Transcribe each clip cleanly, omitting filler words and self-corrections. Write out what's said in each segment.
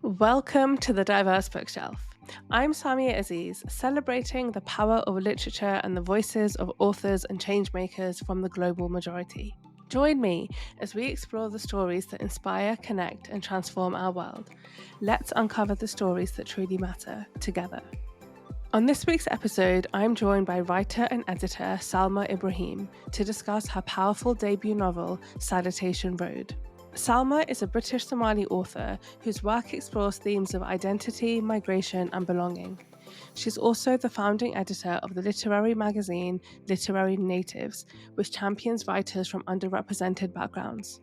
Welcome to the Diverse Bookshelf. I'm Samia Aziz, celebrating the power of literature and the voices of authors and changemakers from the global majority. Join me as we explore the stories that inspire, connect, and transform our world. Let's uncover the stories that truly matter together. On this week's episode, I'm joined by writer and editor Salma Ibrahim to discuss her powerful debut novel, Salutation Road. Salma is a British-Somali author whose work explores themes of identity, migration, and belonging. She's also the founding editor of the literary magazine Literary Natives, which champions writers from underrepresented backgrounds.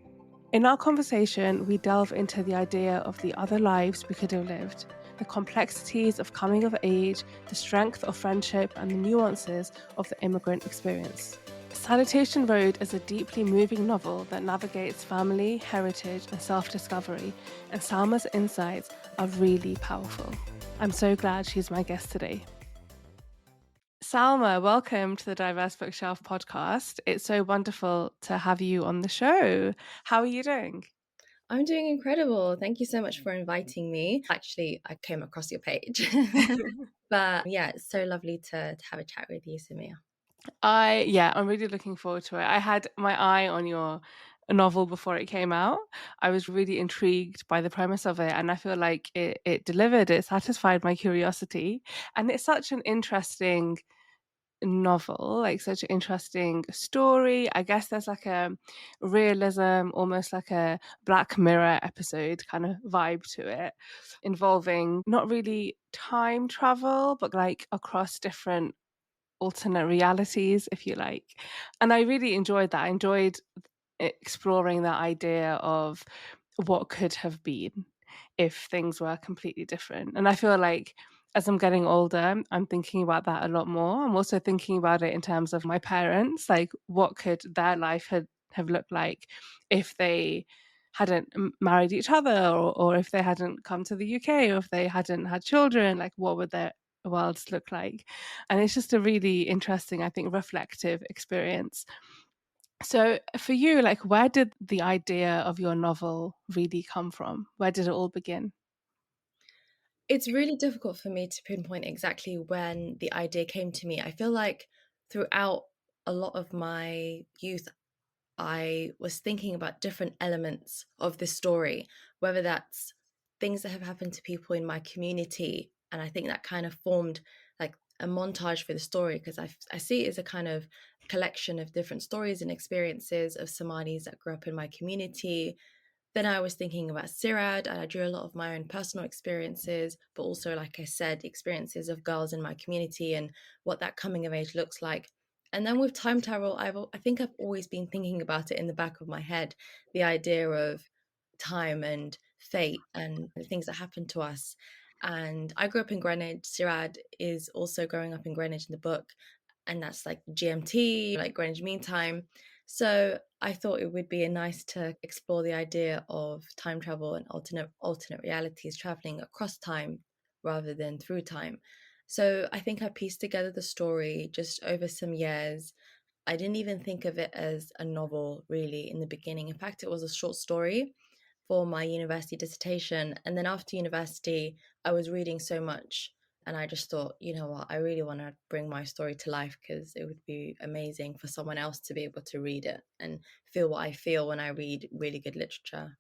In our conversation, we delve into the idea of the other lives we could have lived, the complexities of coming of age, the strength of friendship, and the nuances of the immigrant experience. Salutation Road is a deeply moving novel that navigates family, heritage, and self-discovery, and Salma's insights are really powerful. I'm so glad she's my guest today. Salma, welcome to the Diverse Bookshelf podcast. It's so wonderful to have you on the show. How are you doing? I'm doing incredible. Thank you so much for inviting me. Actually, I came across your page. But yeah, it's so lovely to have a chat with you, Samia. I'm really looking forward to it. I had my eye on your novel before it came out. I was really intrigued by the premise of it, and I feel like it delivered. It satisfied my curiosity, and it's such an interesting novel, like such an interesting story. I guess there's like a realism, almost like a Black Mirror episode kind of vibe to it, involving not really time travel, but like across different alternate realities, if you like. And I really enjoyed that. I enjoyed exploring that idea of what could have been if things were completely different. And I feel like as I'm getting older, I'm thinking about that a lot more. I'm also thinking about it in terms of my parents, like what could their life have looked like if they hadn't married each other, or if they hadn't come to the UK, or if they hadn't had children, like what would their worlds look like? And it's just a really interesting, I think, reflective experience. So for you, like, where did the idea of your novel really come from? Where did it all begin? It's really difficult for me to pinpoint exactly when the idea came to me. I feel like throughout a lot of my youth, I was thinking about different elements of this story, whether that's things that have happened to people in my community. And I think that kind of formed like a montage for the story because I see it as a kind of collection of different stories and experiences of Somalis that grew up in my community. Then I was thinking about Sirad, and I drew a lot of my own personal experiences, but also, like I said, experiences of girls in my community and what that coming of age looks like. And then with time travel, I think I've always been thinking about it in the back of my head, the idea of time and fate and the things that happen to us. And I grew up in Greenwich. Sirad is also growing up in Greenwich in the book, and that's like GMT, like Greenwich Mean Time. So I thought it would be nice to explore the idea of time travel and alternate realities traveling across time rather than through time. So I think I pieced together the story just over some years. I didn't even think of it as a novel really in the beginning. In fact, it was a short story for my university dissertation. And then after university, I was reading so much and I just thought, you know what, I really want to bring my story to life because it would be amazing for someone else to be able to read it and feel what I feel when I read really good literature.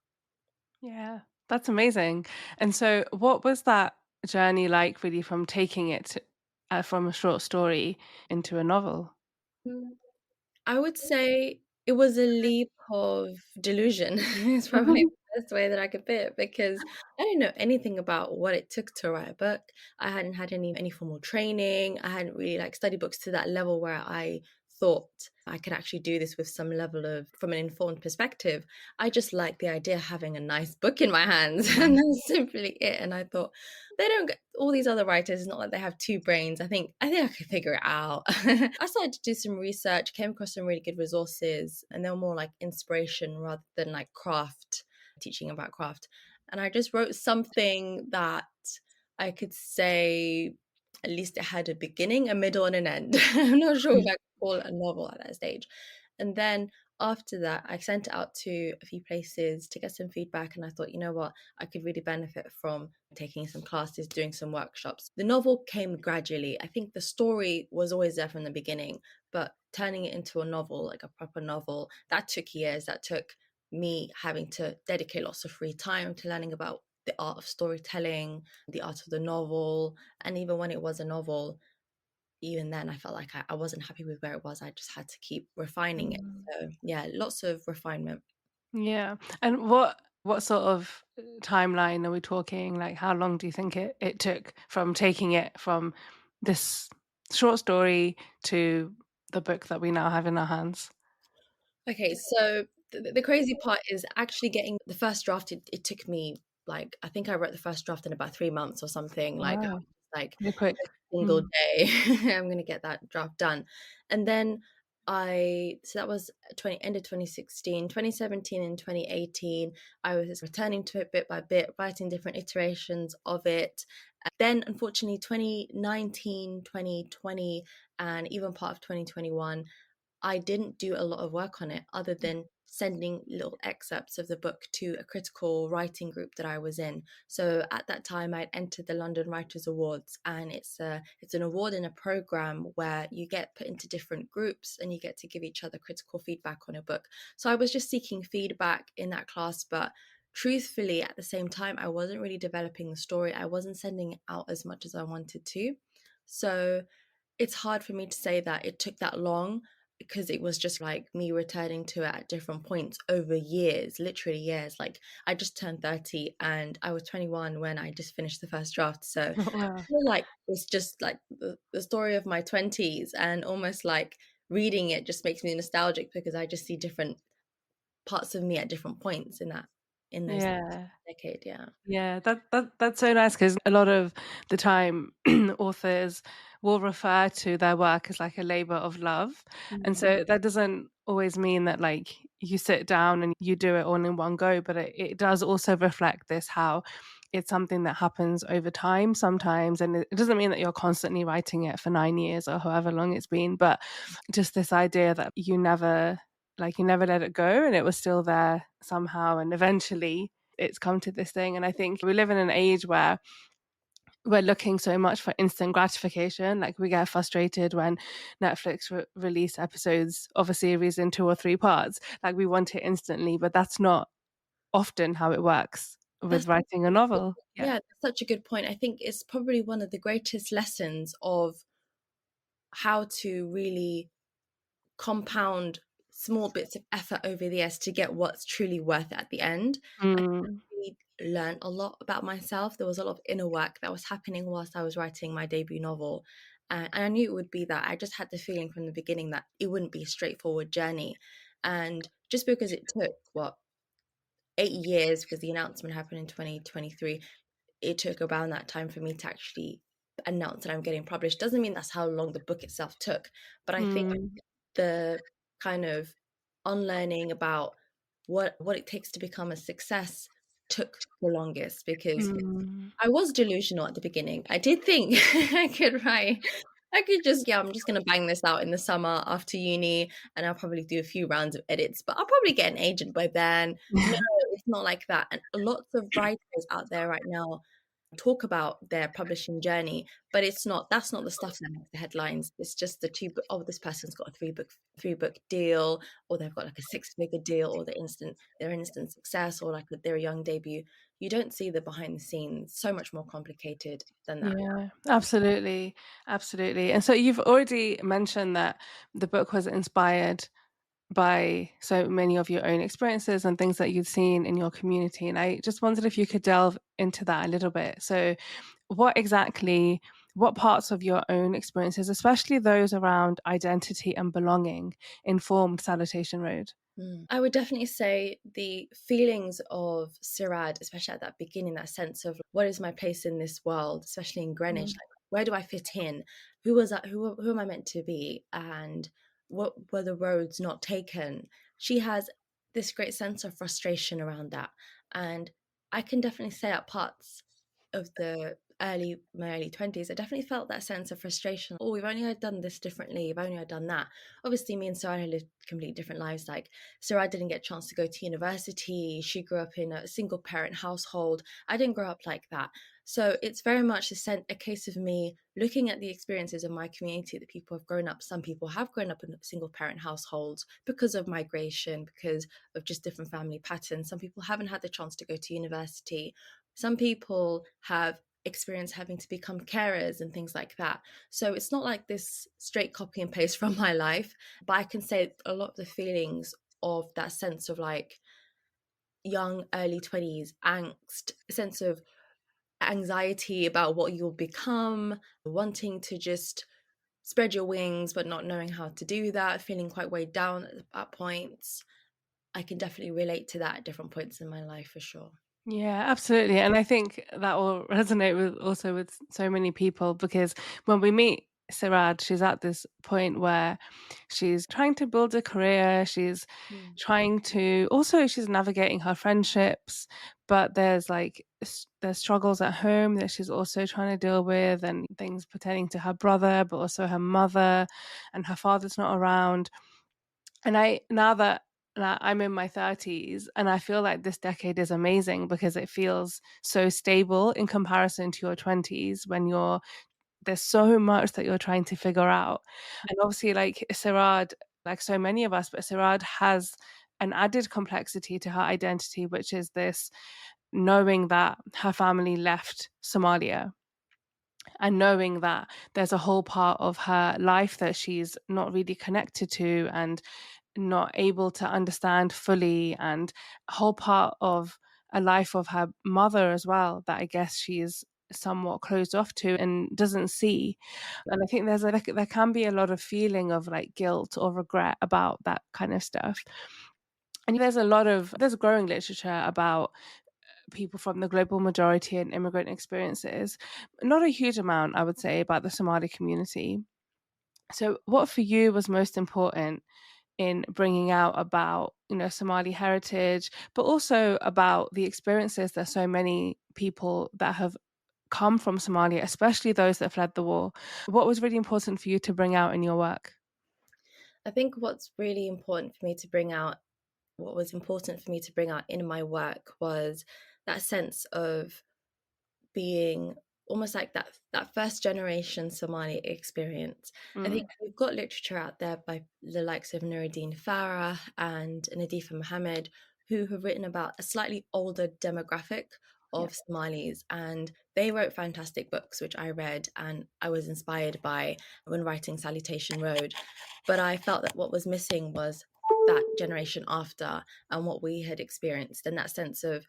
Yeah, that's amazing. And so, what was that journey like, really, from taking it from a short story into a novel? Mm. I would say it was a leap of delusion. It's probably the best way that I could put it because I didn't know anything about what it took to write a book. I hadn't had any formal training. I hadn't really like studied books to that level where I thought I could actually do this with some level of from an informed perspective. I just liked the idea of having a nice book in my hands and that's simply it. And I thought they don't get all these other writers, it's not like they have two brains. I think I could figure it out. I started to do some research, came across some really good resources, and they were more like inspiration rather than like craft, teaching about craft. And I just wrote something that I could say at least it had a beginning, a middle, and an end. I'm not sure if I could call it a novel at that stage. And then after that, I sent it out to a few places to get some feedback, and I thought, you know what, I could really benefit from taking some classes, doing some workshops. The novel came gradually. I think the story was always there from the beginning, but turning it into a novel, like a proper novel, that took years. That took me having to dedicate lots of free time to learning about the art of storytelling, the art of the novel. And even when it was a novel, even then I felt like I wasn't happy with where it was. I just had to keep refining it. Mm. So yeah, lots of refinement. Yeah. And what sort of timeline are we talking? Like, how long do you think it took from taking it from this short story to the book that we now have in our hands? Okay, so the crazy part is actually getting the first draft. It took me like, I think I wrote the first draft in about 3 months or something. Like I Wow, was just like pretty quick. every single Mm. day, I'm gonna get that draft done. And then so that was 20 end of 2016, 2017, and 2018. I was returning to it bit by bit, writing different iterations of it. Then unfortunately 2019, 2020, and even part of 2021, I didn't do a lot of work on it other than sending little excerpts of the book to a critical writing group that I was in. So at that time, I'd entered the London Writers Awards, and it's an award in a program where you get put into different groups and you get to give each other critical feedback on a book. So I was just seeking feedback in that class, but truthfully, at the same time, I wasn't really developing the story. I wasn't sending it out as much as I wanted to. So it's hard for me to say that it took that long, because it was just like me returning to it at different points over years, literally years. Like I just turned 30 and I was 21 when I just finished the first draft. So I Wow. feel like it's just like the story of my 20s, and almost like reading it just makes me nostalgic because I just see different parts of me at different points in those Yeah. decade. Yeah. Yeah, that's so nice because a lot of the time authors will refer to their work as like a labor of love. And Mm. so that doesn't always mean that like you sit down and you do it all in one go, but it does also reflect this how it's something that happens over time sometimes. And it doesn't mean that you're constantly writing it for 9 years or however long it's been, but just this idea that you never let it go and it was still there somehow. And eventually it's come to this thing. And I think we live in an age where we're looking so much for instant gratification. Like we get frustrated when Netflix release episodes of a series in 2 or 3 parts. Like we want it instantly, but that's not often how it works with That's writing a novel. Yeah. yeah, that's such a good point. I think it's probably one of the greatest lessons of how to really compound small bits of effort over the years to get what's truly worth it at the end. I Mm, really learned a lot about myself. There was a lot of inner work that was happening whilst I was writing my debut novel. And I knew it would be that. I just had the feeling from the beginning that it wouldn't be a straightforward journey. And just because it took, what, 8 years, because the announcement happened in 2023, it took around that time for me to actually announce that I'm getting published. Doesn't mean that's how long the book itself took, but I think mm, the kind of unlearning about what it takes to become a success took the longest, because mm. I was delusional at the beginning. I did think I could write. I could just, yeah, I'm just gonna bang this out in the summer after uni, and I'll probably do a few rounds of edits, but I'll probably get an agent by then. No, it's not like that. And lots of writers out there right now talk about their publishing journey, but that's not the stuff that makes the headlines. It's just the oh, this person's got a three book deal, or they've got like a six-figure deal, or they're instant success, or like their young debut. You don't see the behind the scenes. So much more complicated than that. Yeah, absolutely. Absolutely. And so you've already mentioned that the book was inspired by so many of your own experiences and things that you'd seen in your community. And I just wondered if you could delve into that a little bit. So, what exactly, what parts of your own experiences, especially those around identity and belonging, informed Salutation Road? I would definitely say the feelings of Sirad, especially at that beginning, that sense of what is my place in this world, especially in Greenwich, Mm, like where do I fit in? Who was that? Who am I meant to be? And what were the roads not taken? She has this great sense of frustration around that, and I can definitely say at parts of the my early 20s, I definitely felt that sense of frustration. Oh, we've only done this differently. We've only done that. Obviously, me and Sarah had lived completely different lives. Like, Sarah didn't get a chance to go to university. She grew up in a single parent household. I didn't grow up like that. So it's very much a case of me looking at the experiences of my community that people have grown up. Some people have grown up in single parent households because of migration, because of just different family patterns. Some people haven't had the chance to go to university. Some people have experienced having to become carers and things like that. So it's not like this straight copy and paste from my life, but I can say a lot of the feelings of that sense of like young early 20s angst, a sense of anxiety about what you'll become, wanting to just spread your wings but not knowing how to do that, feeling quite weighed down at points. I can definitely relate to that at different points in my life for sure. Yeah, absolutely. And I think that will resonate with also with so many people because when we meet Sirad, she's at this point where she's trying to build a career. She's Mm. trying to also she's navigating her friendships, but there's like there's struggles at home that she's also trying to deal with and things pertaining to her brother, but also her mother and her father's not around. And I now that I'm in my 30s and I feel like this decade is amazing because it feels so stable in comparison to your 20s when there's so much that you're trying to figure out. And obviously like Sirad, like so many of us, but Sirad has an added complexity to her identity, which is this knowing that her family left Somalia and knowing that there's a whole part of her life that she's not really connected to and not able to understand fully, and a whole part of a life of her mother as well that I guess she's somewhat closed off to and doesn't see. And I think there can be a lot of feeling of like guilt or regret about that kind of stuff. And there's growing literature about people from the global majority and immigrant experiences. Not a huge amount, I would say, about the Somali community. So, what for you was most important in bringing out about, Somali heritage, but also about the experiences that so many people that have come from Somalia, especially those that fled the war? What was really important for you to bring out in your work? I think what's really important for me to bring out, what was important for me to bring out in my work was that sense of being almost like that first generation Somali experience. I think Mm, we've got literature out there by the likes of Nuruddin Farah and Nadifa Mohammed, who have written about a slightly older demographic yeah. of Somalis, and they wrote fantastic books which I read and I was inspired by when writing Salutation Road. But I felt that what was missing was that generation after and what we had experienced, and that sense of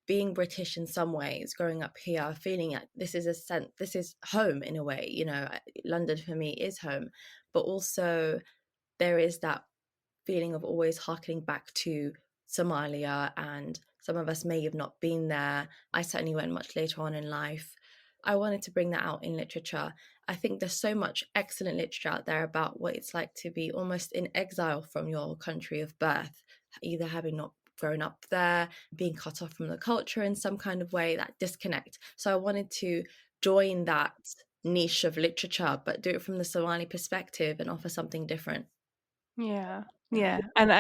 being British in some ways, growing up here, feeling like this is home in a way. London for me is home, but also there is that feeling of always harkening back to Somalia, and some of us may have not been there. I certainly went much later on in life. I wanted to bring that out in literature. I think there's so much excellent literature out there about what it's like to be almost in exile from your country of birth, either having not grown up there, being cut off from the culture in some kind of way, that disconnect. So I wanted to join that niche of literature, but do it from the Somali perspective and offer something different. Yeah. Yeah. Yeah. And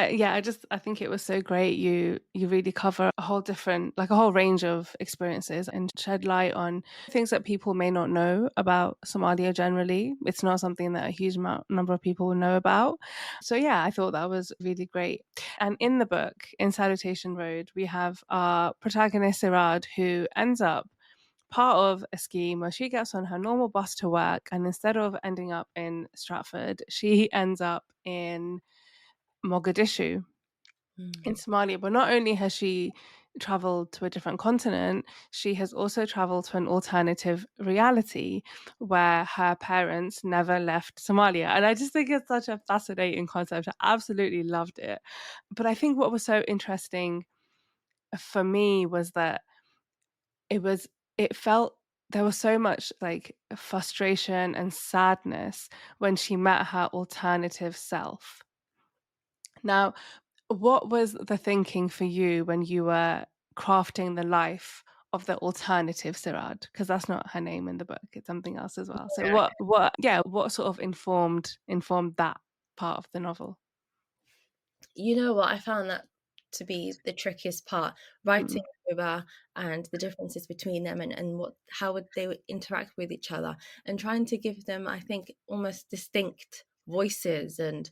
I think it was so great. You really cover a whole different like a whole range of experiences and shed light on things that people may not know about Somalia generally. It's not something that a huge number of people will know about. So yeah, I thought that was really great. And in the book, in Salutation Road, we have our protagonist Sirad who ends up part of a scheme where she gets on her normal bus to work, and instead of ending up in Stratford, she ends up in Mogadishu in Mm. Somalia. But not only has she traveled to a different continent, she has also traveled to an alternative reality where her parents never left Somalia. And I just think it's such a fascinating concept. I absolutely loved it. But I think what was so interesting for me was that it was it felt there was so much like frustration and sadness when she met her alternative self. Now, what was the thinking for you when you were crafting the life of the alternative Sirad? Because that's not her name in the book, it's something else as well. So Yeah. what sort of informed that part of the novel? You know what? I found that to be the trickiest part, writing Mm. Uber and the differences between them, and what how would they would interact with each other, and trying to give them, I think, almost distinct voices and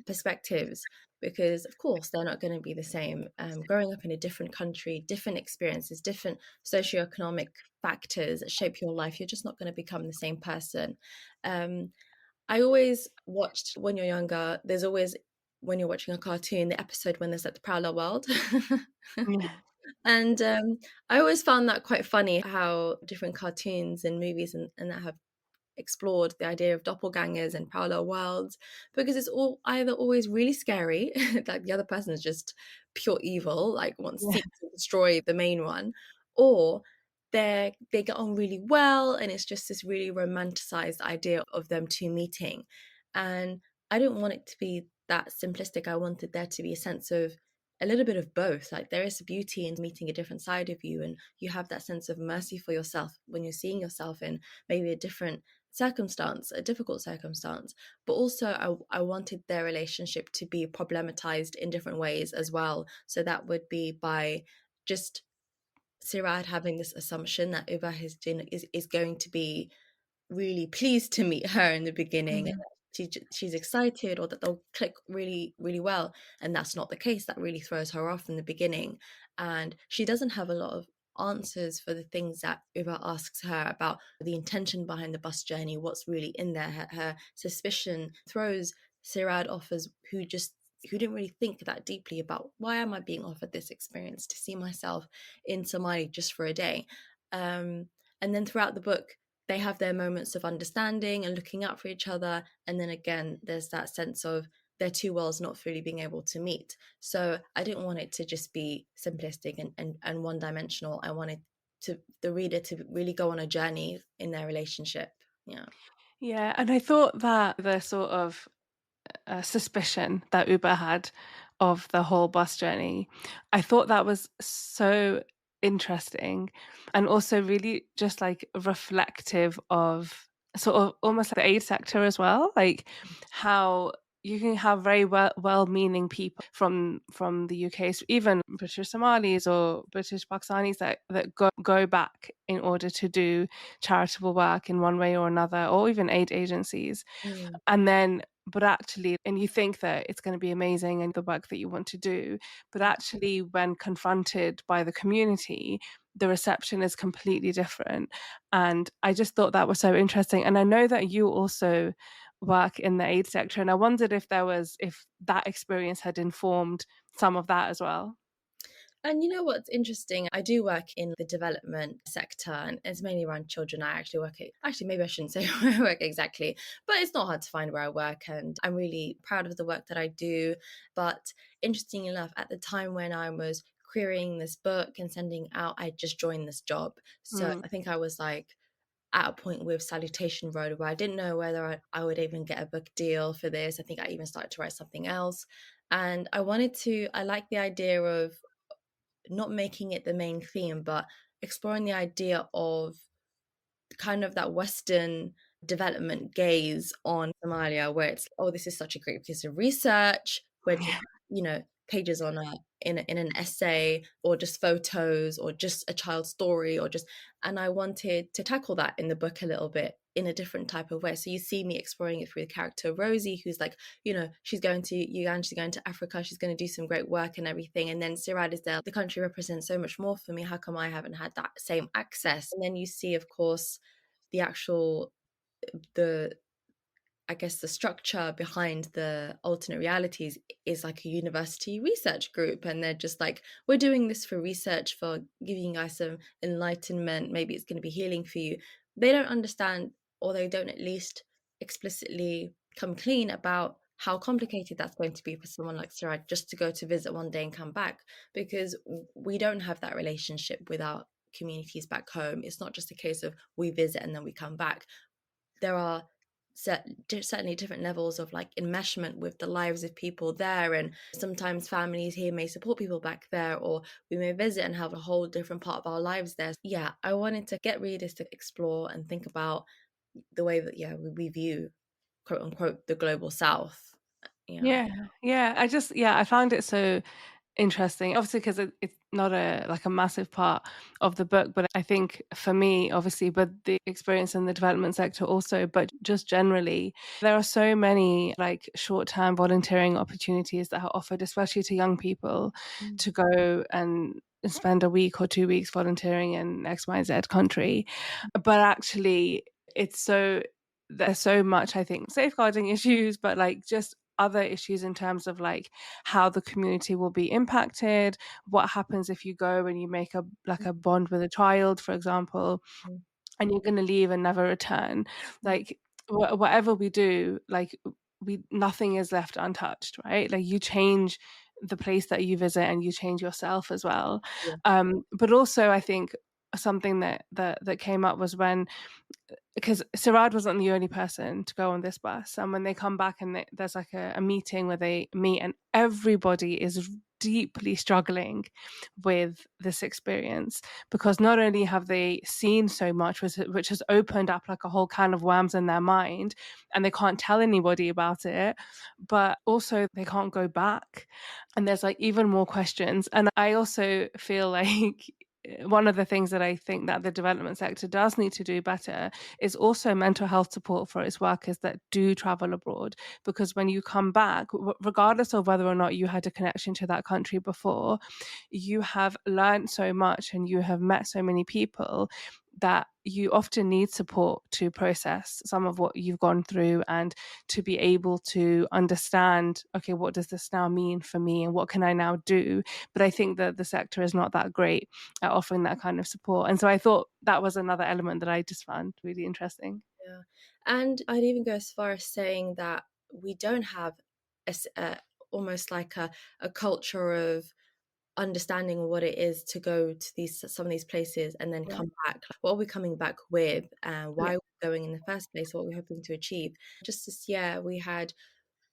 perspectives, because of course they're not going to be the same. Growing up in a different country, different experiences, different socioeconomic factors that shape your life, you're just not going to become the same person. Um, I always watched when you're younger, there's always when you're watching a cartoon, the episode when there's like the parallel world. Yeah. And I always found that quite funny how different cartoons and movies and that have explored the idea of doppelgangers and parallel worlds, because it's all either always really scary, like the other person is just pure evil, like wants Yeah. seeks to destroy the main one, or they get on really well and it's just this really romanticized idea of them two meeting. And I didn't want it to be that simplistic. I wanted there to be a sense of a little bit of both. Like there is beauty in meeting a different side of you, and you have that sense of mercy for yourself when you're seeing yourself in maybe a different circumstance, a difficult circumstance. But also, I wanted their relationship to be problematized in different ways as well. So that would be by just Sirad having this assumption that Uba is going to be really pleased to meet her in the beginning, and Mm. she's excited, or that they'll click really really well, and that's not the case. That really throws her off in the beginning, and she doesn't have a lot of answers for the things that Uba asks her about the intention behind the bus journey, what's really in there. Her suspicion throws Sirad off as who didn't really think that deeply about, why am I being offered this experience to see myself in Somali just for a day. And then throughout the book they have their moments of understanding and looking out for each other. And then again, there's that sense of their two worlds not fully being able to meet. So I didn't want it to just be simplistic and one dimensional. I wanted the reader to really go on a journey in their relationship. Yeah. Yeah, and I thought that the sort of suspicion that Uber had of the whole bus journey. I thought that was so interesting and also really just like reflective of sort of almost like the aid sector as well, like how you can have very well-meaning people from the UK, so even British Somalis or British Pakistanis that go back in order to do charitable work in one way or another, or even aid agencies. Mm. And then but actually, and you think that it's going to be amazing and the work that you want to do, but actually when confronted by the community, the reception is completely different. And I just thought that was so interesting. And I know that you also work in the aid sector, and I wondered if that experience had informed some of that as well. And you know what's interesting? I do work in the development sector, and it's mainly around children. I actually work at, actually, maybe I shouldn't say where I work exactly, but it's not hard to find where I work. And I'm really proud of the work that I do. But interestingly enough, at the time when I was querying this book and sending out, I just joined this job. So Mm. I think I was like at a point with Salutation Road where I didn't know whether I would even get a book deal for this. I think I even started to write something else. And I like the idea of not making it the main theme, but exploring the idea of kind of that Western development gaze on Somalia, where it's, oh, this is such a great piece of research, where just, Yeah. you know, pages on in an essay, or just photos, or just a child's story, or just, and I wanted to tackle that in the book a little bit in a different type of way. So you see me exploring it through the character Rosie, who's like, she's going to Uganda, she's going to Africa, she's going to do some great work and everything. And then Sirad is there. The country represents so much more for me. How come I haven't had that same access? And then you see, of course, the actual the I guess the structure behind the alternate realities is like a university research group, and they're just like, we're doing this for research, for giving you guys some enlightenment, maybe it's going to be healing for you. They don't understand, or they don't at least explicitly come clean about how complicated that's going to be for someone like Sarah just to go to visit one day and come back, because we don't have that relationship with our communities back home. It's not just a case of we visit and then we come back. There are certainly different levels of like enmeshment with the lives of people there, and sometimes families here may support people back there, or we may visit and have a whole different part of our lives there. Yeah, I wanted to get readers to explore and think about the way that, yeah, we view, quote unquote, the global south. Yeah. Yeah, yeah. I found it so interesting. Obviously, because it's not a like a massive part of the book, but I think for me, obviously, but the experience in the development sector also, but just generally, there are so many like short-term volunteering opportunities that are offered, especially to young people, Mm. to go and spend a week or 2 weeks volunteering in X, Y, Z country. But actually, it's so there's so much, I think, safeguarding issues, but like just other issues in terms of like how the community will be impacted, what happens if you go and you make a like a bond with a child, for example, Mm. and you're going to leave and never return. Mm. Like whatever we do, like we nothing is left untouched, right? Like you change the place that you visit and you change yourself as well. Yeah. But also I think something that came up was when because Sirad wasn't the only person to go on this bus. And when they come back and there's like a meeting where they meet, and everybody is deeply struggling with this experience because not only have they seen so much, which has opened up like a whole can of worms in their mind, and they can't tell anybody about it, but also they can't go back. And there's like even more questions. And I also feel like one of the things that I think that the development sector does need to do better is also mental health support for its workers that do travel abroad. Because when you come back, regardless of whether or not you had a connection to that country before, you have learned so much and you have met so many people that you often need support to process some of what you've gone through and to be able to understand, okay, what does this now mean for me and what can I now do? But I think that the sector is not that great at offering that kind of support. And so I thought that was another element that I just found really interesting. Yeah. And I'd even go as far as saying that we don't have almost like a culture of understanding what it is to go to these some of these places and then Yeah. come back. Like, what are we coming back with, and Yeah. why are we going in the first place? What we're hoping to achieve. Just this year, we had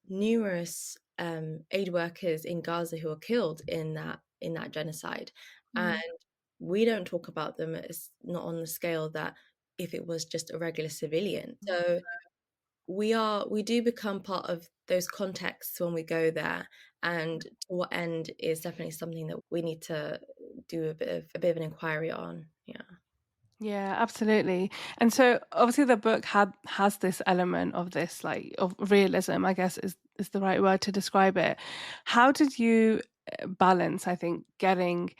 numerous aid workers in Gaza who were killed in that genocide, and Mm. we don't talk about them as not on the scale that if it was just a regular civilian. So we do become part of those contexts when we go there, and to what end is definitely something that we need to do a bit of an inquiry on. Yeah. Yeah, absolutely. And so obviously the book has this element of this like of realism, I guess is the right word to describe it. How did you balance, I think, getting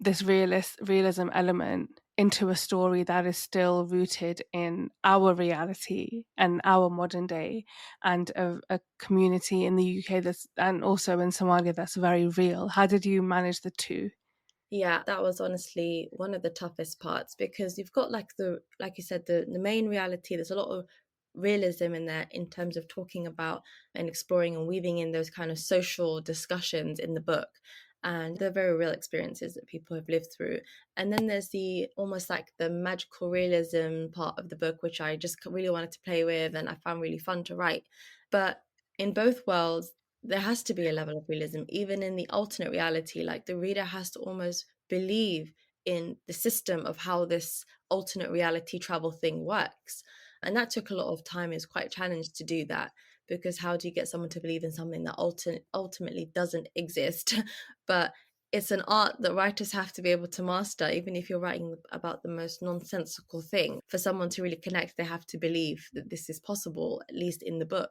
this realism element into a story that is still rooted in our reality and our modern day and a community in the UK that's and also in Somalia that's very real? How did you manage the two? Yeah, that was honestly one of the toughest parts because you've got like you said, the main reality. There's a lot of realism in there in terms of talking about and exploring and weaving in those kind of social discussions in the book. And they're very real experiences that people have lived through. And then there's the almost like the magical realism part of the book, which I just really wanted to play with and I found really fun to write. But in both worlds, there has to be a level of realism, even in the alternate reality. Like the reader has to almost believe in the system of how this alternate reality travel thing works. And that took a lot of time. It's quite a challenge to do that because how do you get someone to believe in something that ultimately doesn't exist? But it's an art that writers have to be able to master, even if you're writing about the most nonsensical thing. For someone to really connect, they have to believe that this is possible, at least in the book.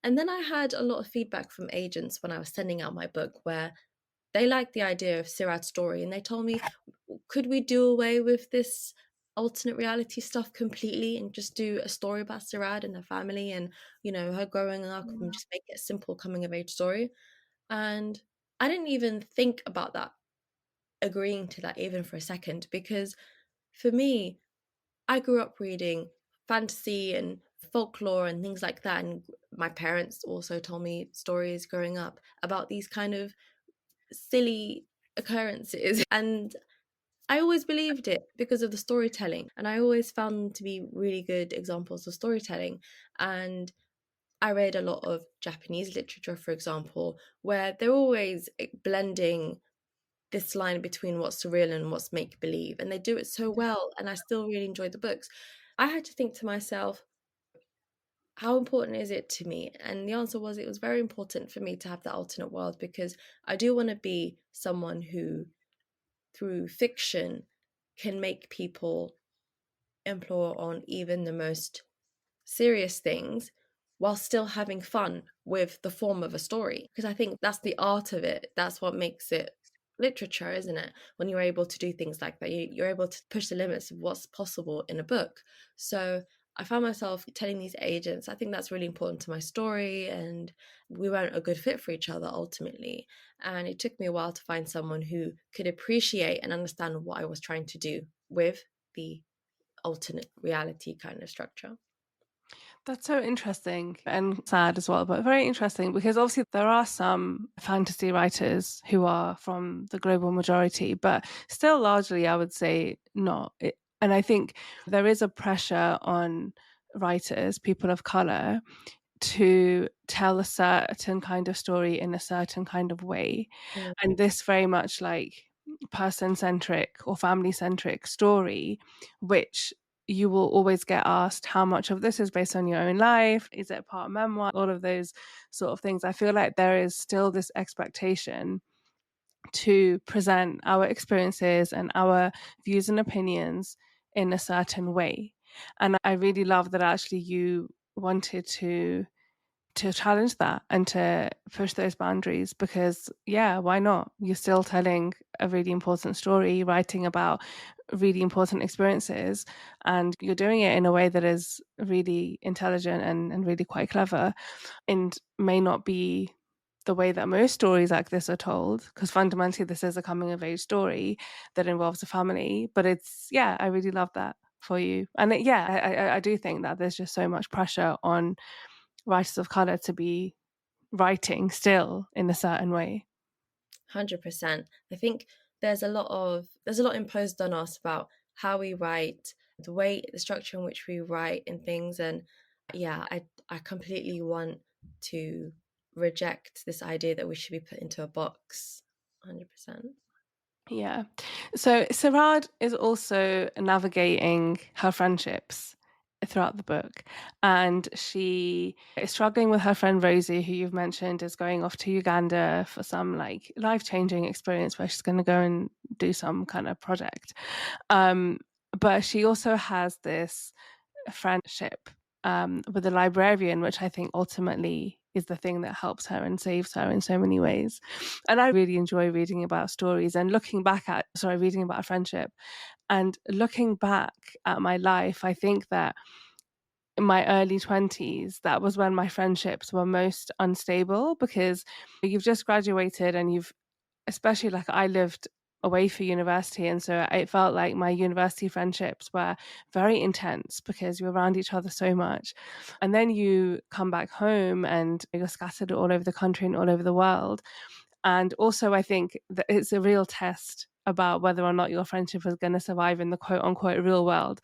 And then I had a lot of feedback from agents when I was sending out my book where they liked the idea of Sirad's story and they told me, could we do away with this alternate reality stuff completely and just do a story about Sirad and her family and, her growing up and just make it a simple coming of age story? And I didn't even think about that, agreeing to that even for a second, because for me, I grew up reading fantasy and folklore and things like that. And my parents also told me stories growing up about these kind of silly occurrences. And I always believed it because of the storytelling, and I always found them to be really good examples of storytelling. And I read a lot of Japanese literature, for example, where they're always blending this line between what's surreal and what's make believe, and they do it so well. And I still really enjoy the books. I had to think to myself, how important is it to me? And the answer was, it was very important for me to have the alternate world, because I do want to be someone who, through fiction, can make people implore on even the most serious things while still having fun with the form of a story. Because I think that's the art of it. That's what makes it literature, isn't it? When you're able to do things like that, you're able to push the limits of what's possible in a book. So I found myself telling these agents, I think that's really important to my story, and we weren't a good fit for each other ultimately. And it took me a while to find someone who could appreciate and understand what I was trying to do with the alternate reality kind of structure. That's so interesting and sad as well, but very interesting because obviously there are some fantasy writers who are from the global majority, but still largely, I would say, not. And I think there is a pressure on writers, people of color, to tell a certain kind of story in a certain kind of way. Mm, And this very much like person centric or family centric story, which you will always get asked how much of this is based on your own life, is it part memoir, all of those sort of things. I feel like there is still this expectation to present our experiences and our views and opinions in a certain way. And I really love that actually you wanted to challenge that and to push those boundaries because yeah, why not? You're still telling a really important story, writing about really important experiences, and you're doing it in a way that is really intelligent and really quite clever, and may not be the way that most stories like this are told, because fundamentally this is a coming of age story that involves a family. But it's, yeah, I really love that for you. And yeah, I do think that there's just so much pressure on writers of color to be writing still in a certain way. 100%. I think there's a lot imposed on us about how we write, the way, the structure in which we write and things. And yeah, I completely want to reject this idea that we should be put into a box. 100%. Yeah. So Sarad is also navigating her friendships throughout the book. And she is struggling with her friend Rosie, who you've mentioned is going off to Uganda for some like life-changing experience where she's going to go and do some kind of project. Um, but she also has this friendship with the librarian, which I think ultimately is the thing that helps her and saves her in so many ways. And I really enjoy reading about stories and reading about a friendship and looking back at my life. I think that in my early 20s, that was when my friendships were most unstable because you've just graduated and you've, especially like I lived away for university. And so it felt like my university friendships were very intense because you're around each other so much. And then you come back home and you're scattered all over the country and all over the world. And also, I think that it's a real test about whether or not your friendship is going to survive in the quote unquote real world.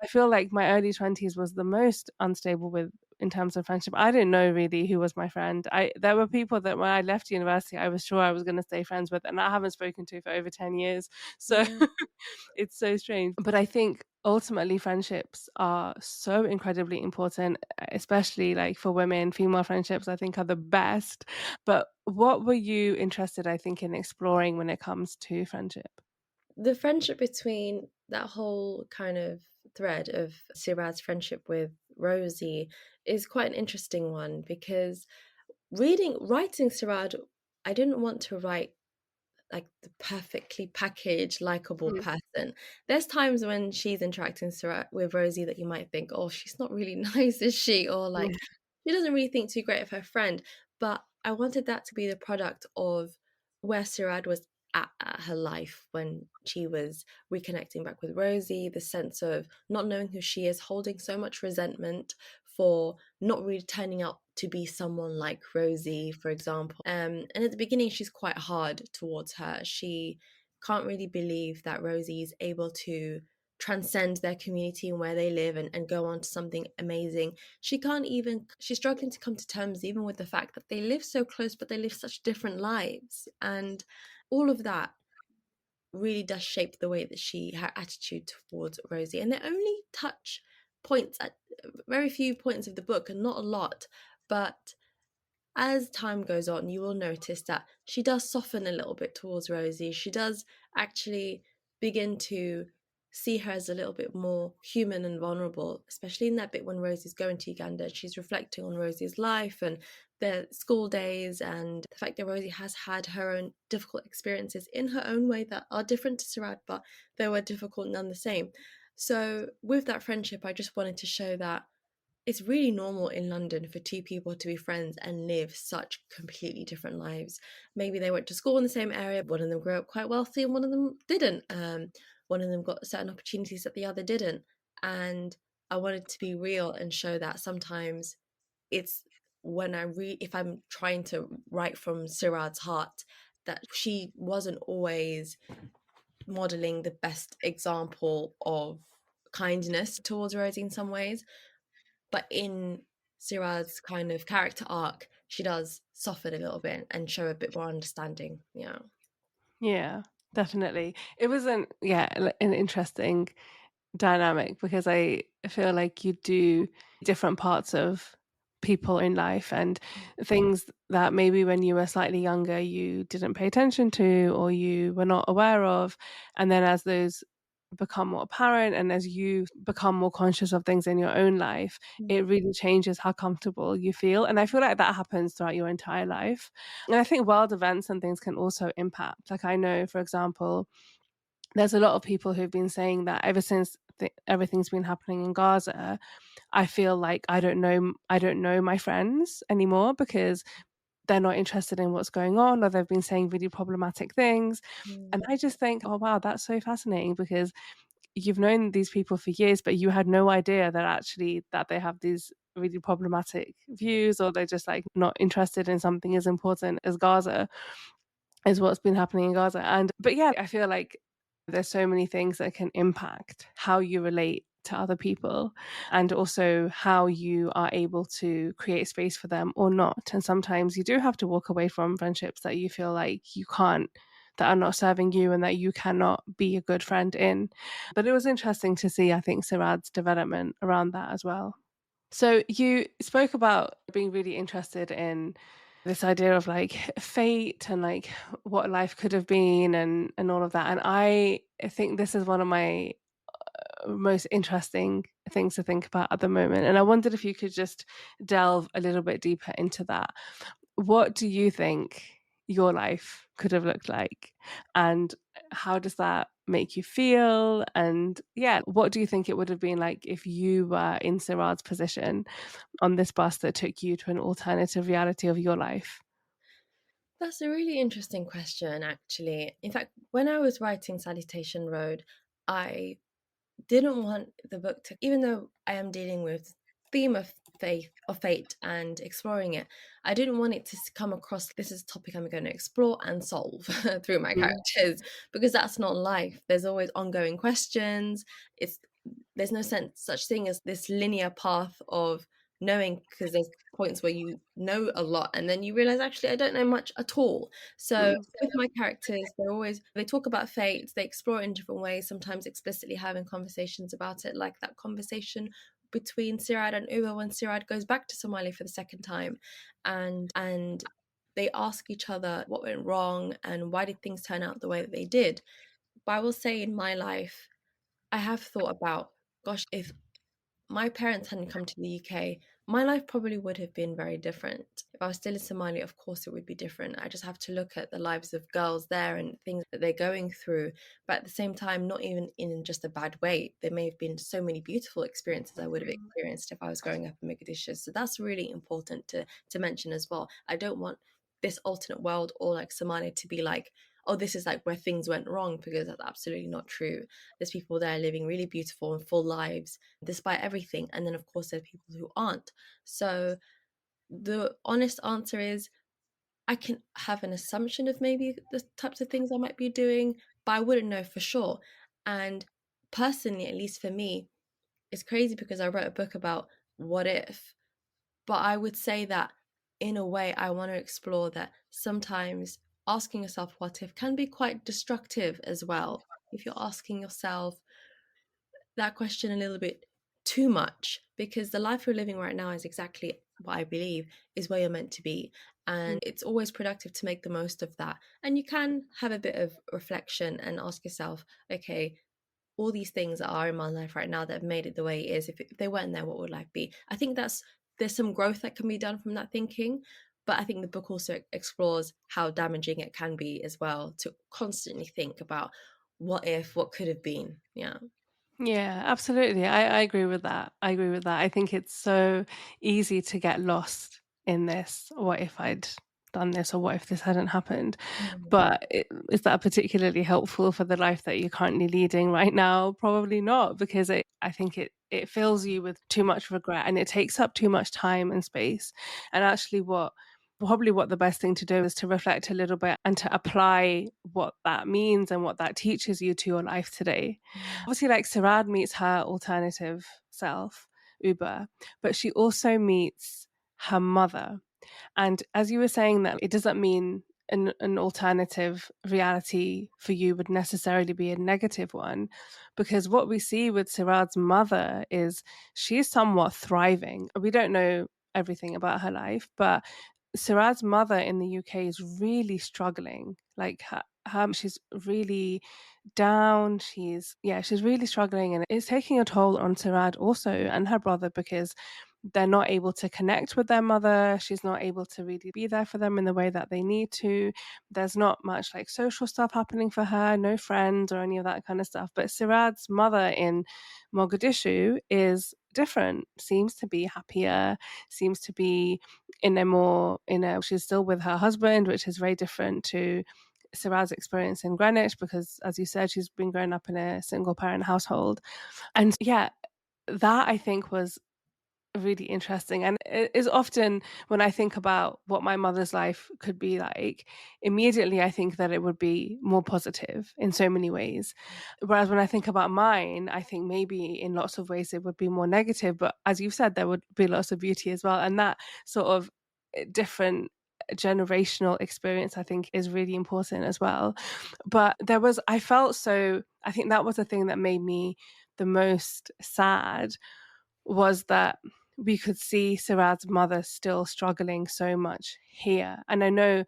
I feel like my early 20s was the most unstable with in terms of friendship. I didn't know really who was my friend. I There were people that when I left university I was sure I was going to stay friends with and I haven't spoken to for over 10 years. So Yeah. it's so strange. But I think ultimately friendships are so incredibly important, especially like for women. Female friendships I think are the best. But what were you interested, I think, in exploring when it comes to friendship? The friendship between that whole kind of thread of Sirad's friendship with Rosie is quite an interesting one, because writing Sirad, I didn't want to write like the perfectly packaged, likable Mm. person. There's times when she's interacting with Rosie that you might think, oh, she's not really nice, is she? Or like, Mm. she doesn't really think too great of her friend. But I wanted that to be the product of where Sirad was at her life when she was reconnecting back with Rosie, the sense of not knowing who she is, holding so much resentment for not really turning out to be someone like Rosie, for example. And at the beginning, she's quite hard towards her. She can't really believe that Rosie is able to transcend their community and where they live and go on to something amazing. She can't even, she's struggling to come to terms even with the fact that they live so close, but they live such different lives. And all of that really does shape the way that her attitude towards Rosie. And they only touch points at very few points of the book and not a lot. But as time goes on, you will notice that she does soften a little bit towards Rosie. She does actually begin to see her as a little bit more human and vulnerable, especially in that bit when Rosie's going to Uganda. She's reflecting on Rosie's life and their school days and the fact that Rosie has had her own difficult experiences in her own way that are different to Sarad, but they were difficult none the same. So with that friendship, I just wanted to show that it's really normal in London for two people to be friends and live such completely different lives. Maybe they went to school in the same area, one of them grew up quite wealthy and one of them didn't. One of them got certain opportunities that the other didn't. And I wanted to be real and show that sometimes it's when if I'm trying to write from Sirad's heart, that she wasn't always modeling the best example of kindness towards Rosie in some ways, but in Sirad's kind of character arc, she does soften a little bit and show a bit more understanding. Yeah. Yeah, definitely. It was an interesting dynamic because I feel like you do different parts of people in life and things that maybe when you were slightly younger you didn't pay attention to or you were not aware of. And then as those become more apparent and as you become more conscious of things in your own life, it really changes how comfortable you feel. And I feel like that happens throughout your entire life. And I think world events and things can also impact. Like I know, for example, there's a lot of people who've been saying that ever since everything's been happening in Gaza, I feel like I don't know my friends anymore because they're not interested in what's going on or they've been saying really problematic things. And Mm. I just think, oh wow, that's so fascinating because you've known these people for years, but you had no idea that actually that they have these really problematic views or they're just like not interested in something as important as Gaza is what's been happening in Gaza. And but yeah, I feel like there's so many things that can impact how you relate to other people and also how you are able to create space for them or not. And sometimes you do have to walk away from friendships that you feel like you can't that are not serving you and that you cannot be a good friend in. But it was interesting to see, I think, Sarad's development around that as well. So you spoke about being really interested in this idea of like fate and like what life could have been and all of that. And I think this is one of my most interesting things to think about at the moment. And I wondered if you could just delve a little bit deeper into that. What do you think your life could have looked like? And how does that make you feel? And yeah, what do you think it would have been like if you were in Sirad's position on this bus that took you to an alternative reality of your life? That's a really interesting question, actually. In fact, when I was writing Salutation Road, I didn't want the book to, even though I am dealing with theme of fate and exploring it, I didn't want it to come across this is a topic I'm going to explore and solve through my Mm, characters, because that's not life. There's always ongoing questions. It's There's no sense such thing as this linear path of knowing, because there's points where you know a lot and then you realize actually I don't know much at all. So mm, with my characters, they talk about fate, they explore it in different ways, sometimes explicitly having conversations about it, like that conversation between Sirad and Uba when Sirad goes back to Somali for the second time, and they ask each other what went wrong and why did things turn out the way that they did. But I will say in my life, I have thought about, gosh, if my parents hadn't come to the UK, my life probably would have been very different. If I was still in Somalia, of course it would be different. I just have to look at the lives of girls there and things that they're going through. But at the same time, not even in just a bad way. There may have been so many beautiful experiences I would have experienced if I was growing up in Mogadishu. So that's really important to mention as well. I don't want this alternate world or like Somalia to be like, oh, this is like where things went wrong, because that's absolutely not true. There's people there living really beautiful and full lives despite everything. And then, of course, there are people who aren't. So the honest answer is I can have an assumption of maybe the types of things I might be doing, but I wouldn't know for sure. And personally, at least for me, it's crazy because I wrote a book about what if, but I would say that in a way, I want to explore that sometimes asking yourself what if can be quite destructive as well. If you're asking yourself that question a little bit too much, because the life you're living right now is exactly what I believe is where you're meant to be. And it's always productive to make the most of that. And you can have a bit of reflection and ask yourself, okay, all these things that are in my life right now that have made it the way it is, if they weren't there, what would life be? I think there's some growth that can be done from that thinking. But I think the book also explores how damaging it can be as well to constantly think about what if, what could have been. Yeah. Yeah, absolutely. I agree with that. I agree with that. I think it's so easy to get lost in this. What if I'd done this, or what if this hadn't happened? Mm. But is that particularly helpful for the life that you're currently leading right now? Probably not, because I think it fills you with too much regret, and it takes up too much time and space. And actually, what the best thing to do is to reflect a little bit and to apply what that means and what that teaches you to your life today. Mm. Obviously, like Sarad meets her alternative self, Uber, but she also meets her mother. And as you were saying, that it doesn't mean an alternative reality for you would necessarily be a negative one, because what we see with Sirad's mother is she's somewhat thriving. We don't know everything about her life, but Sirad's mother in the UK is really struggling. Like she's really down. She's really struggling, and it's taking a toll on Sirad also and her brother, because they're not able to connect with their mother. She's not able to really be there for them in the way that they need to. There's not much like social stuff happening for her, no friends or any of that kind of stuff. But Sirad's mother in Mogadishu is different, seems to be happier, seems to be she's still with her husband, which is very different to Sirad's experience in Greenwich, because as you said, she's been growing up in a single parent household. And yeah, that I think was really interesting. And it is often, when I think about what my mother's life could be like, immediately I think that it would be more positive in so many ways. Whereas when I think about mine, I think maybe in lots of ways it would be more negative. But as you've said, there would be lots of beauty as well. And that sort of different generational experience, I think, is really important as well. But I think that was the thing that made me the most sad, was that we could see Sirad's mother still struggling so much here. And I know,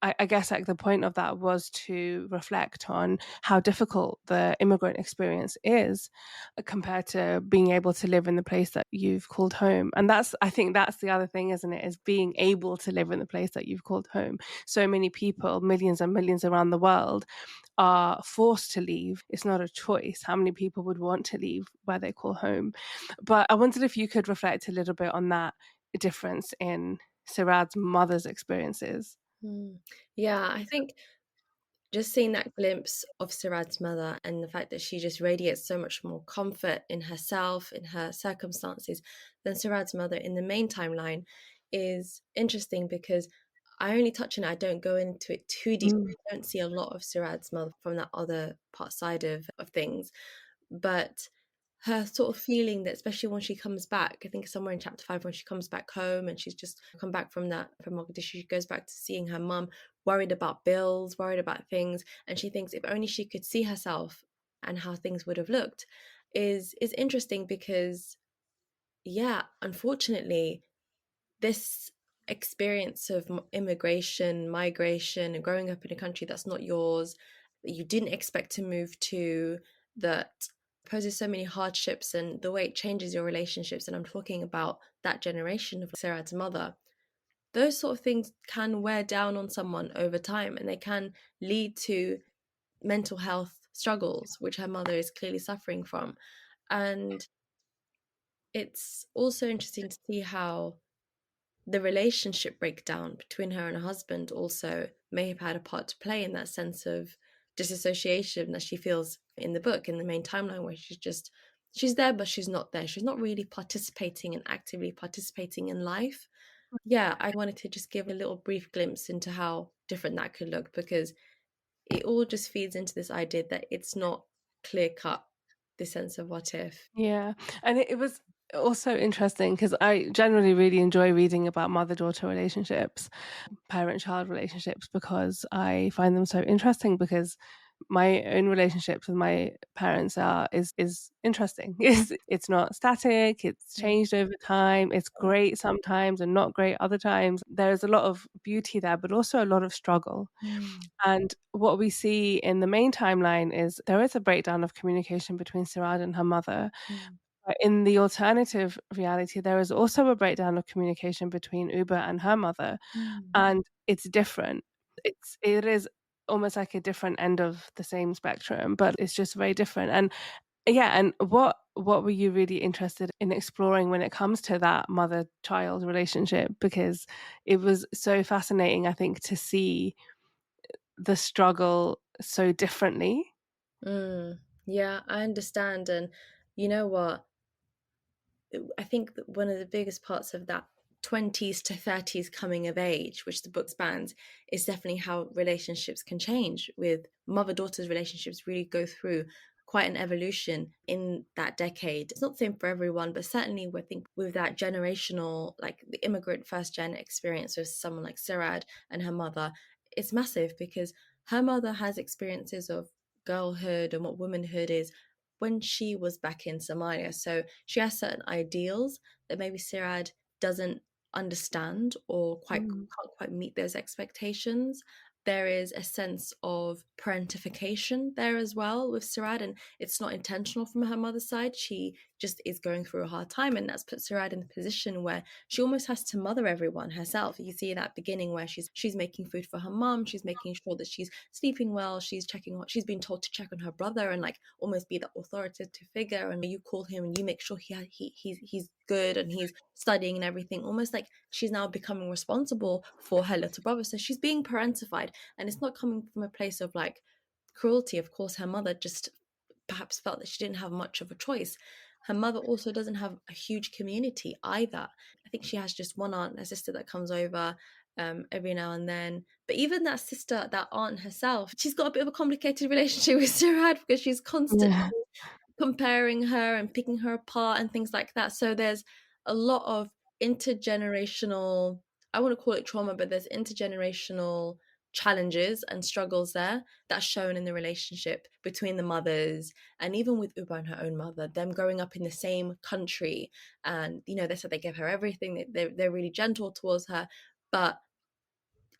I guess, like the point of that was to reflect on how difficult the immigrant experience is compared to being able to live in the place that you've called home. And I think that's the other thing, isn't it? Is being able to live in the place that you've called home. So many people, millions and millions around the world, are forced to leave. It's not a choice. How many people would want to leave where they call home? But I wondered if you could reflect a little bit on that difference in Sirad's mother's experiences. Mm. Yeah, I think just seeing that glimpse of Sirad's mother and the fact that she just radiates so much more comfort in herself, in her circumstances, than Sirad's mother in the main timeline is interesting because I only touch on it, I don't go into it too deep. Mm. I don't see a lot of Sirad's mother from that other part side of things. But her sort of feeling that, especially when she comes back, I think somewhere in chapter 5, when she comes back home and she's just come back from Mogadishu, she goes back to seeing her mum, worried about bills, worried about things, and she thinks if only she could see herself and how things would have looked, is interesting because, yeah, unfortunately, this experience of immigration, migration, and growing up in a country that's not yours, that you didn't expect to move to, that poses so many hardships, and the way it changes your relationships. And I'm talking about that generation of Sarah's mother. Those sort of things can wear down on someone over time, and they can lead to mental health struggles, which her mother is clearly suffering from. And it's also interesting to see how the relationship breakdown between her and her husband also may have had a part to play in that sense of disassociation that she feels in the book, in the main timeline, where she's there but she's not there, she's not really participating and actively participating in life. Yeah, I wanted to just give a little brief glimpse into how different that could look, because it all just feeds into this idea that it's not clear cut, this sense of what if. Yeah, and it was also interesting because I generally really enjoy reading about mother-daughter relationships, parent-child relationships, because I find them so interesting because my own relationships with my parents is interesting. It's not static, it's Mm, changed over time, it's great sometimes and not great other times. There's a lot of beauty there, but also a lot of struggle. mm, And what we see in the main timeline is there is a breakdown of communication between Sirad and her mother. mm, But in the alternative reality, there is also a breakdown of communication between Uber and her mother, mm, and it's different. It is almost like a different end of the same spectrum, but it's just very different. And yeah, and what were you really interested in exploring when it comes to that mother-child relationship? Because it was so fascinating, I think, to see the struggle so differently. mm. Yeah, I understand. And you know what? I think that one of the biggest parts of that 20s to 30s coming of age, which the book spans, is definitely how relationships can change. With mother daughters, relationships really go through quite an evolution in that decade. It's not the same for everyone, but certainly I think with that generational, like the immigrant first gen experience with someone like Sirad and her mother, it's massive because her mother has experiences of girlhood and what womanhood is when she was back in Somalia. So she has certain ideals that maybe Sirad doesn't understand or quite Mm. can't quite meet those expectations. There is a sense of parentification there as well with Sirad, and it's not intentional from her mother's side. She just is going through a hard time, and that's put Sirad in the position where she almost has to mother everyone herself. You see that beginning where she's making food for her mom, she's making sure that she's sleeping well, she's checking what she's been told to check on her brother and like almost be the authoritative figure. And you call him and you make sure he's good and he's studying and everything. Almost like she's now becoming responsible for her little brother. So she's being parentified, and it's not coming from a place of like cruelty. Of course, her mother just perhaps felt that she didn't have much of a choice. Her mother also doesn't have a huge community either. I think she has just one aunt and a sister that comes over every now and then. But even that sister, that aunt herself, she's got a bit of a complicated relationship with Sirad because she's constantly Yeah. comparing her and picking her apart and things like that. So there's a lot of intergenerational, I want to call it trauma, but there's intergenerational challenges and struggles there that's shown in the relationship between the mothers and even with Uba and her own mother, them growing up in the same country. And, you know, they said they give her everything, they're really gentle towards her. But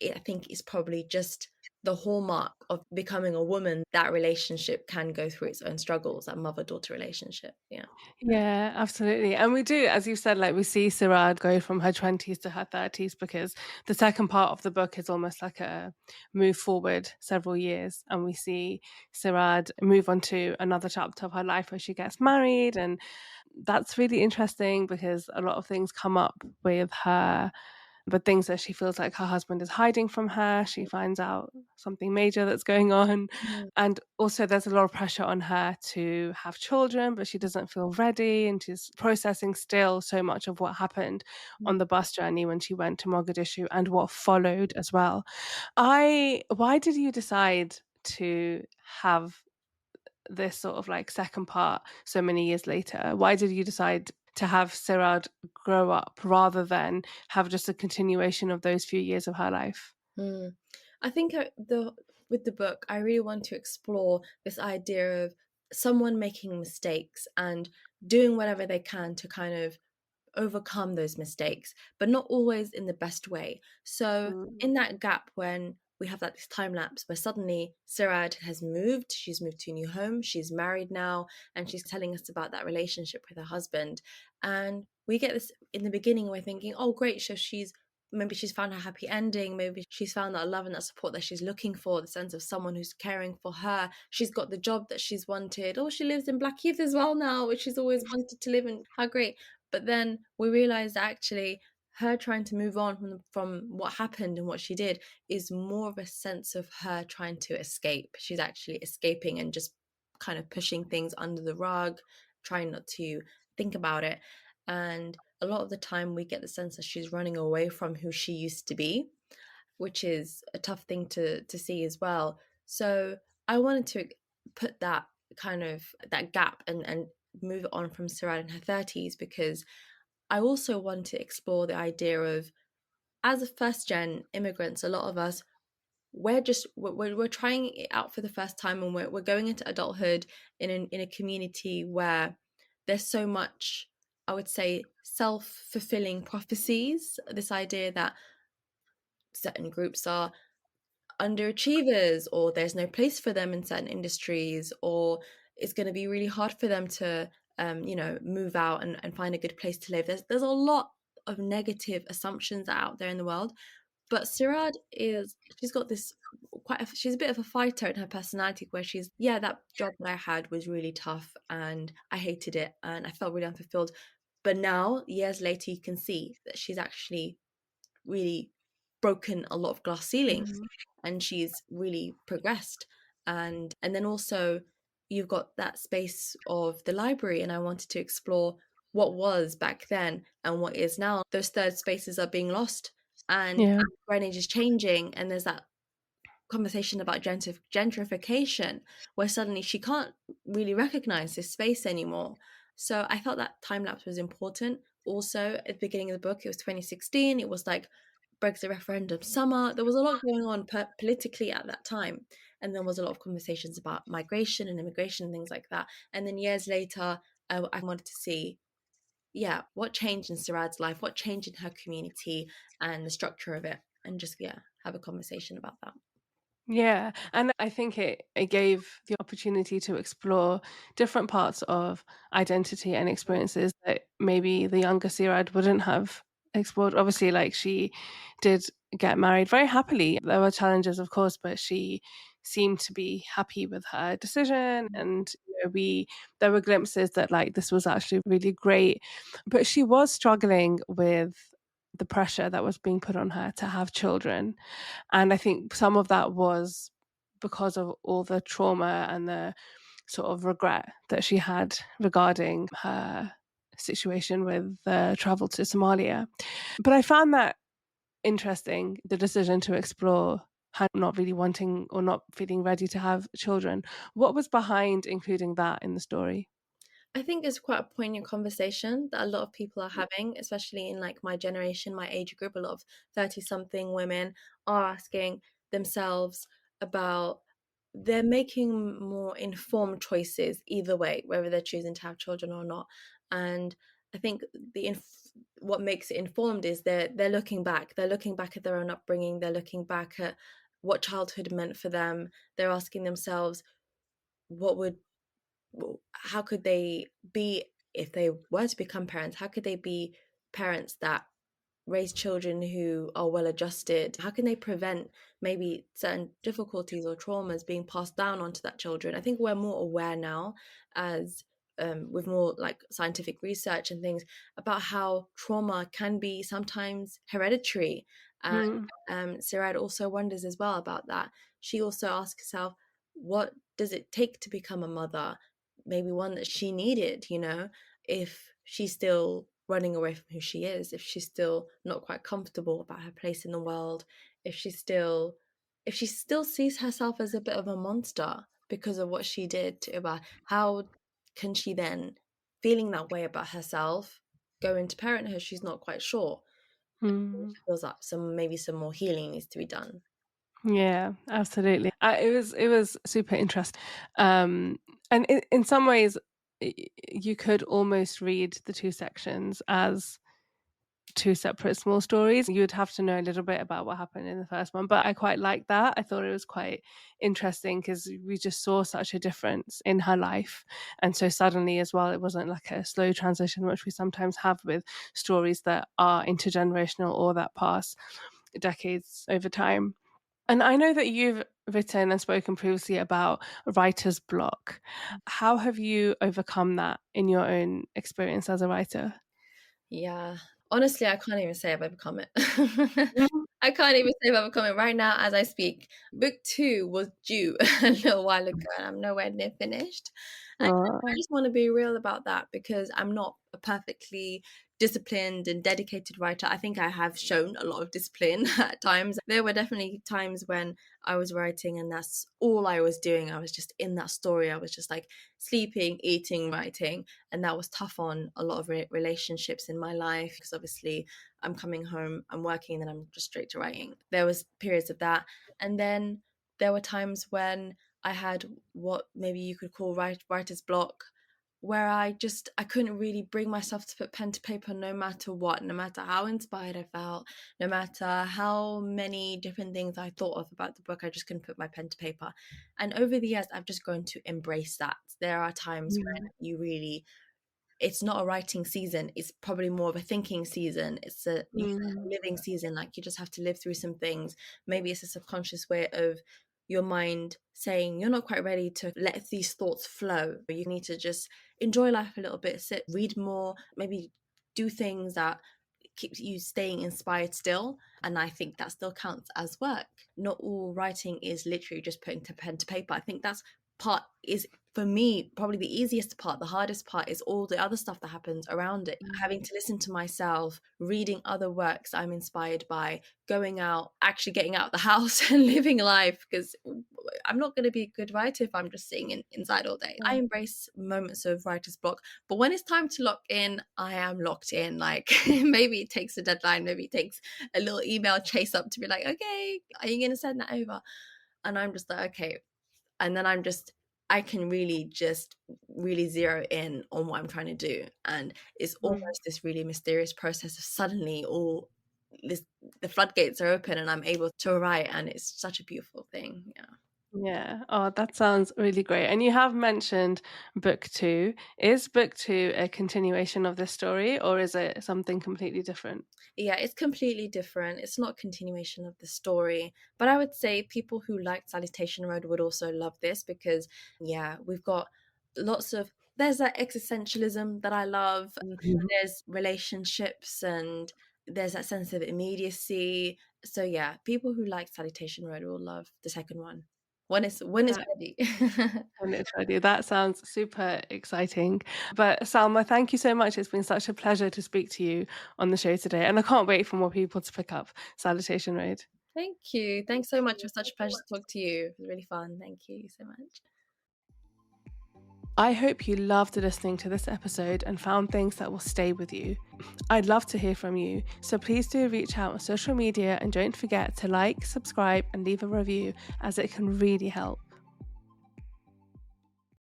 I think it's probably just the hallmark of becoming a woman. That relationship can go through its own struggles, that mother daughter relationship. Yeah. Yeah, absolutely. And we do, as you said, like we see Sirad go from her 20s to her 30s because the second part of the book is almost like a move forward several years. And we see Sirad move on to another chapter of her life where she gets married. And that's really interesting because a lot of things come up with her, but things that she feels like her husband is hiding from her. She finds out something major that's going on. Mm, And also, there's a lot of pressure on her to have children, but she doesn't feel ready. And she's processing still so much of what happened on mm, the bus journey when she went to Mogadishu and what followed as well. Why did you decide to have this sort of like second part so many years later? Why did you decide to have Sirad grow up rather than have just a continuation of those few years of her life? mm. I think the with the book, I really want to explore this idea of someone making mistakes and doing whatever they can to kind of overcome those mistakes, but not always in the best way. So Mm, in that gap when we have that this time lapse where suddenly Sirad has moved, she's moved to a new home, she's married now, and she's telling us about that relationship with her husband. And we get this in the beginning, we're thinking, oh great, so she's found her happy ending, maybe she's found that love and that support that she's looking for, the sense of someone who's caring for her, she's got the job that she's wanted, oh she lives in Blackheath as well now, which she's always wanted to live in, how great. But then we realized actually her trying to move on from what happened and what she did is more of a sense of her trying to escape. She's actually escaping and just kind of pushing things under the rug, trying not to think about it. And a lot of the time we get the sense that she's running away from who she used to be, which is a tough thing to see as well. So I wanted to put that that gap and move it on from Sarad in her 30s, because I also want to explore the idea of, as a first gen immigrants, a lot of us, we're trying it out for the first time, and we're going into adulthood in a community where there's so much, I would say, self-fulfilling prophecies. This idea that certain groups are underachievers, or there's no place for them in certain industries, or it's going to be really hard for them to move out and find a good place to live. There's a lot of negative assumptions out there in the world. But Sirad she's got this she's a bit of a fighter in her personality, where she's, yeah, that job that I had was really tough and I hated it and I felt really unfulfilled. But now, years later, you can see that she's actually really broken a lot of glass ceilings, Mhm. and she's really progressed. And then also, you've got that space of the library, and I wanted to explore what was back then and what is now. Those third spaces are being lost, and Yeah. Greenwich is changing, and there's that conversation about gentrification, where suddenly she can't really recognize this space anymore. So I felt that time lapse was important. Also, at the beginning of the book, it was 2016. It was like Brexit referendum summer. There was a lot going on politically at that time. And there was a lot of conversations about migration and immigration and things like that. And then years later, I wanted to see, yeah, what changed in Sarad's life, what changed in her community and the structure of it, and just, yeah, have a conversation about that. Yeah, and I think it gave the opportunity to explore different parts of identity and experiences that maybe the younger Sirad wouldn't have explored. Obviously, like, she did get married very happily. There were challenges, of course, but she seemed to be happy with her decision, and we there were glimpses that, like, this was actually really great. But she was struggling with the pressure that was being put on her to have children, and I think some of that was because of all the trauma and the sort of regret that she had regarding her situation with the travel to Somalia. But I found that interesting, the decision to explore her not really wanting or not feeling ready to have children. What was behind including that in the story? I think it's quite a poignant conversation that a lot of people are having, especially in like my generation, my age group. A lot of 30 something women are asking themselves about, they're making more informed choices either way, whether they're choosing to have children or not. And I think what makes it informed is they're looking back. They're looking back at their own upbringing. They're looking back at what childhood meant for them. They're asking themselves, what would how could they be, if they were to become parents, how could they be parents that raise children who are well adjusted? How can they prevent maybe certain difficulties or traumas being passed down onto that children? I think we're more aware now, as with more like scientific research and things, about how trauma can be sometimes hereditary. And Mm, Sirad also wonders as well about that. She also asks herself, what does it take to become a mother? Maybe one that she needed, if she's still running away from who she is, if she's still not quite comfortable about her place in the world, if she still sees herself as a bit of a monster because of what she did to Iba, how can she then, feeling that way about herself, go into parenthood? She's not quite sure. mm. She feels like maybe some more healing needs to be done. Yeah, absolutely. It was super interesting, and in some ways, you could almost read the two sections as two separate small stories. You would have to know a little bit about what happened in the first one, but I quite liked that. I thought it was quite interesting because we just saw such a difference in her life, and so suddenly as well, it wasn't like a slow transition, which we sometimes have with stories that are intergenerational or that pass decades over time. And I know that you've written and spoken previously about writer's block. How have you overcome that in your own experience as a writer? Yeah. Honestly, I can't even say I've overcome it. Mhm. I can't even say I've overcome it right now as I speak. Book two was due a little while ago, and I'm nowhere near finished. And Uh, I just want to be real about that, because I'm not a perfectly disciplined and dedicated writer. I think I have shown a lot of discipline at times. There were definitely times when I was writing and that's all I was doing. I was just in that story. I was just like sleeping, eating, writing. And that was tough on a lot of relationships in my life because obviously I'm coming home, I'm working, and then I'm just straight to writing. There was periods of that. And then there were times when I had what maybe you could call writer's block, where I couldn't really bring myself to put pen to paper no matter what, no matter how inspired I felt, no matter how many different things I thought of about the book, I just couldn't put my pen to paper. And over the years, I've just grown to embrace that. There are times when you really, it's not a writing season, it's probably more of a thinking season. It's a Mm. living season. Like you just have to live through some things. Maybe it's a subconscious way of your mind saying you're not quite ready to let these thoughts flow. You need to just enjoy life a little bit, sit, read more, maybe do things that keeps you staying inspired still. And I think that still counts as work. Not all writing is literally just putting to pen to paper. I think that's part is, for me, probably the easiest part. The hardest part is all the other stuff that happens around it. Having to listen to myself, reading other works I'm inspired by, going out, actually getting out of the house and living life, because I'm not going to be a good writer if I'm just sitting inside all day. I embrace moments of writer's block, but when it's time to lock in, I am locked in. Like maybe it takes a deadline, maybe it takes a little email chase up to be like, okay, are you going to send that over? And I'm just like, okay. And then I can really just really zero in on what I'm trying to do. And it's Mm. almost this really mysterious process of suddenly all this, the floodgates are open and I'm able to write. And it's such a beautiful thing. Yeah. Yeah. Oh, that sounds really great. And you have mentioned book two. Is book two a continuation of this story or is it something completely different? Yeah, it's completely different. It's not a continuation of the story. But I would say people who liked Salutation Road would also love this because, yeah, we've got lots of, there's that existentialism that I love. Mhm. There's relationships and there's that sense of immediacy. So yeah, people who like Salutation Road will love the second one when it's That ready. when it's ready. That sounds super exciting. But Salma, thank you so much. It's been such a pleasure to speak to you on the show today. And I can't wait for more people to pick up Salutation Road. Thank you. Thanks so much. It was such a pleasure to talk to you. It was really fun. Thank you so much. I hope you loved listening to this episode and found things that will stay with you. I'd love to hear from you, so please do reach out on social media and don't forget to like, subscribe, and leave a review as it can really help.